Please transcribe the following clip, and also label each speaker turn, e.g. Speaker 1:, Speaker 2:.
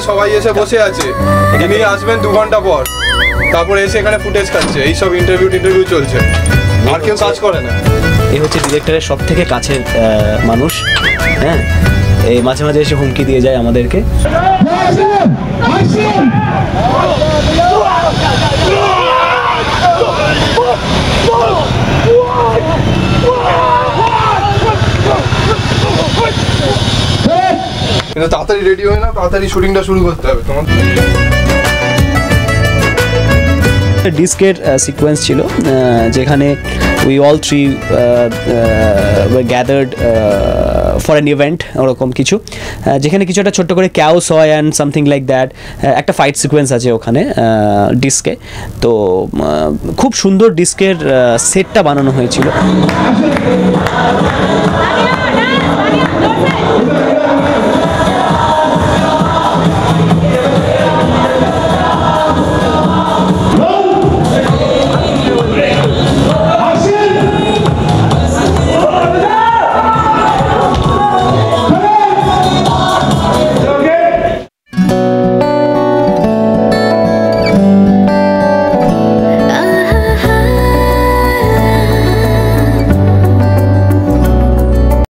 Speaker 1: সবাই এসে বসে আছে, তিনি আসবেন 2 ঘন্টা পর, তারপরে এসে এখানে ফুটেজ খাচ্ছে, এইসব ইন্টারভিউ চলছে, আর কেউ কাজ করে না।
Speaker 2: এই হচ্ছে ডিরেক্টরের সব থেকে কাছের মানুষ, হ্যাঁ, এই মাঝে মাঝে এসে হুমকি দিয়ে যায় আমাদেরকে।
Speaker 1: কিন্তু তাড়াতাড়ি রেডি হয়ে না, তাড়াতাড়ি শুটিংটা শুরু করতে হবে তোমার।
Speaker 2: ডিস্কের সিকোয়েন্স ছিল যেখানে we all three gathered for an event, ওরকম কিছু, যেখানে কিছু একটা ছোট্ট করে ক্যাওস হয় অ্যান্ড সামথিং লাইক দ্যাট। একটা ফাইট সিকোয়েন্স আছে ওখানে ডিস্কে, তো খুব সুন্দর ডিস্কের সেটটা বানানো হয়েছিল।